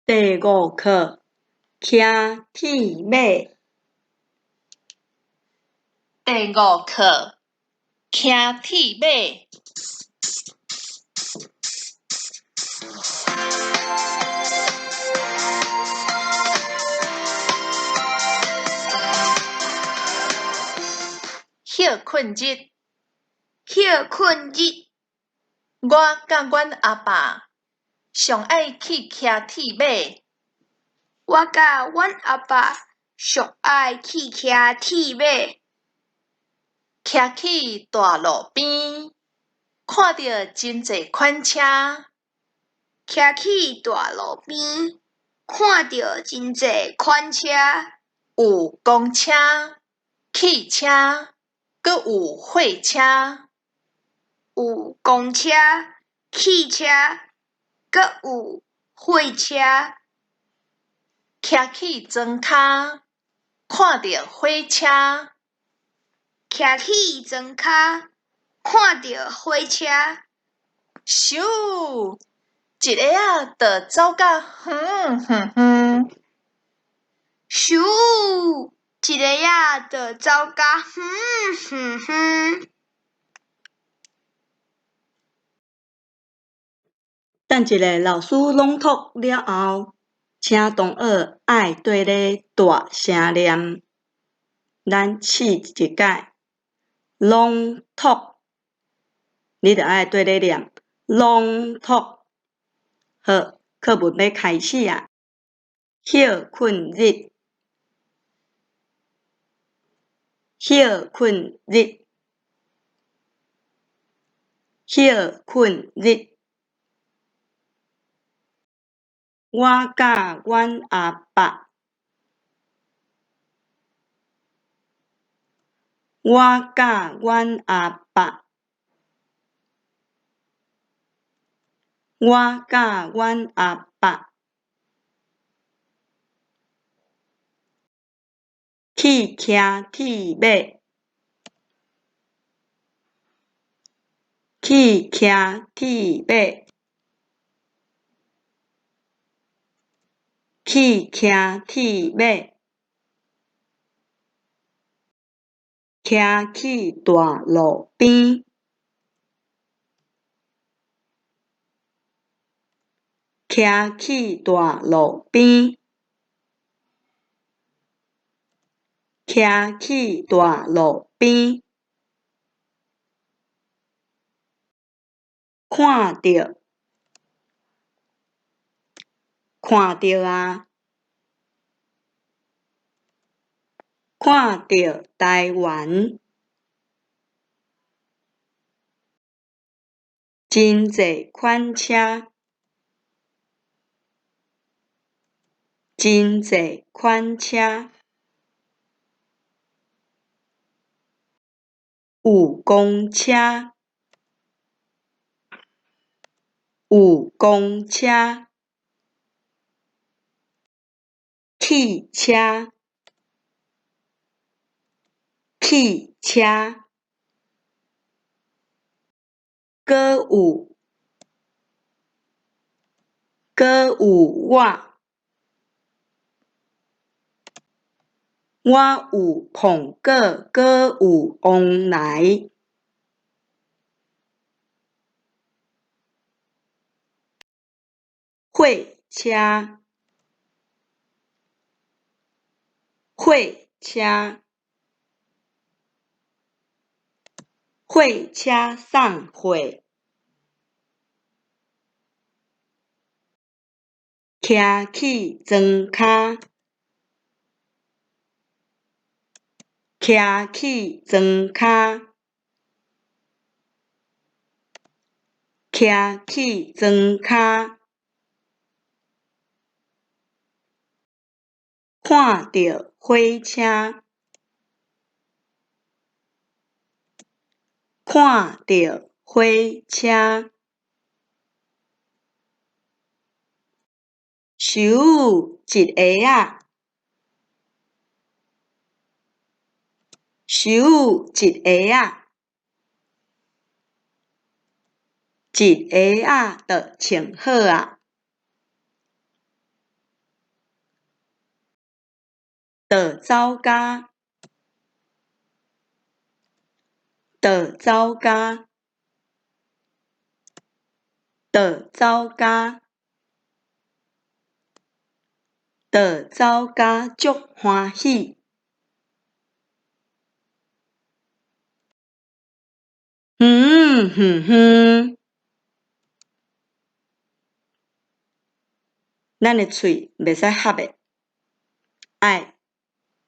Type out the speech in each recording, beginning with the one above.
第5课，骑铁马。第5课，骑铁马。歇困日，我甲阮阿爸上爱去骑铁马。我甲阮阿爸上爱去骑铁马，骑去大路边，看到真侪款车。骑去大路边，看到真侪款车，有公车、汽车，阁有货车。有公车、汽车，阁有货车。骑去庄骹，看到火车。骑去庄骹，看到火车。咻！一个仔就走甲远远远。咻！一个仔就走甲远远远。等一下，老师朗读了后，请同学爱对咧大声念。咱试一届，朗读，你着爱对咧念朗读。好，课文要开始啊！歇困日，歇困日，歇困日。我甲阮阿爸，我甲阮阿爸，我甲阮阿爸去骑铁马，去骑铁马，去骑铁马。骑去大路边，骑去大路边，骑去大路边。看到，看到啊！看到台湾真侪款车，真侪款车。有公车，有公车。汽车，汽车。阁有我有碰过，阁有往来。货车，货车，货车送货。骑去庄骹，骑去庄骹，骑去庄骹。看到火车，看到火车。咻！一个仔，咻！一个仔，一个仔就穿好啊！的走家，的走家，的走家，的走家足欢喜。咱的喙袂使合的，爱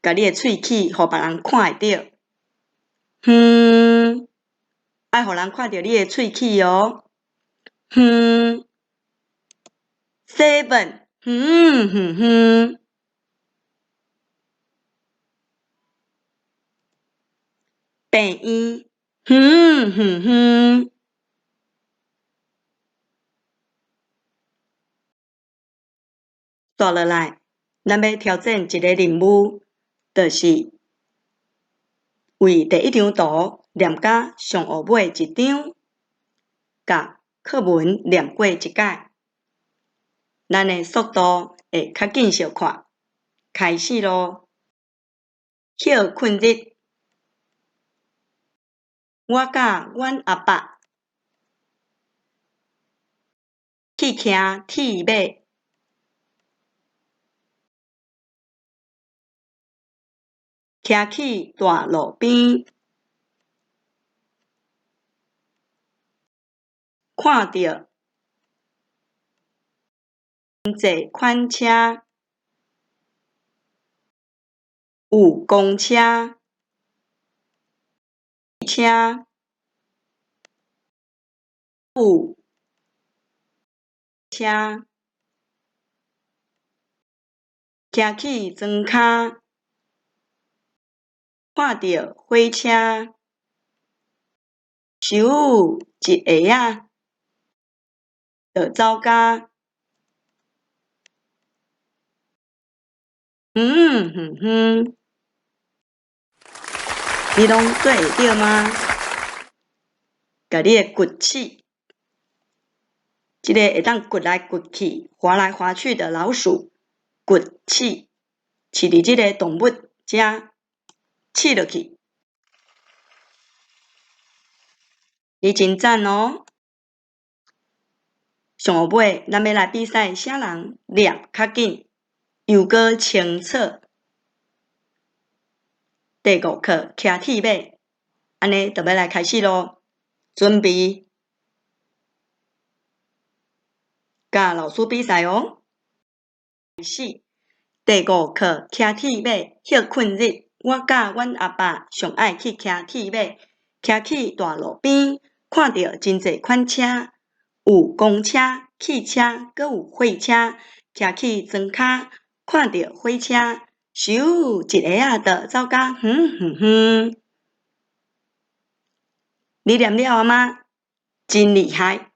甲你的喙齿，互别人看会到。爱互人看到你的喙齿哦。7，病院，接落来，咱要挑战一个任务，就是为第一张图念甲上后尾一张，甲课文念过一解。咱的速度会较紧小看。开始咯！歇困日，我甲阮阿爸去骑铁马，骑去大路边，看到真侪款车，有公车、汽车、有车，骑去庄骹，看到火车，咻一下仔就走甲。你拢做会到吗？甲你的骨齿，这个会当骨来骨去、滑来滑去的老鼠，骨齿，饲伫这个动物遮饲落去。你真赞哦！上后尾，咱要来比赛，啥人念较紧，又搁清楚。第5课骑铁马，安尼就要来开始咯。准备，甲老师比赛哦。开始。第5课骑铁马，歇困日，我甲阮阿爸上爱去骑铁马，骑去大路边，看到真侪款车，有公车、汽车，阁有火车，骑去庄骹，看到火车，咻一下仔就走甲你念了吗？真厉害！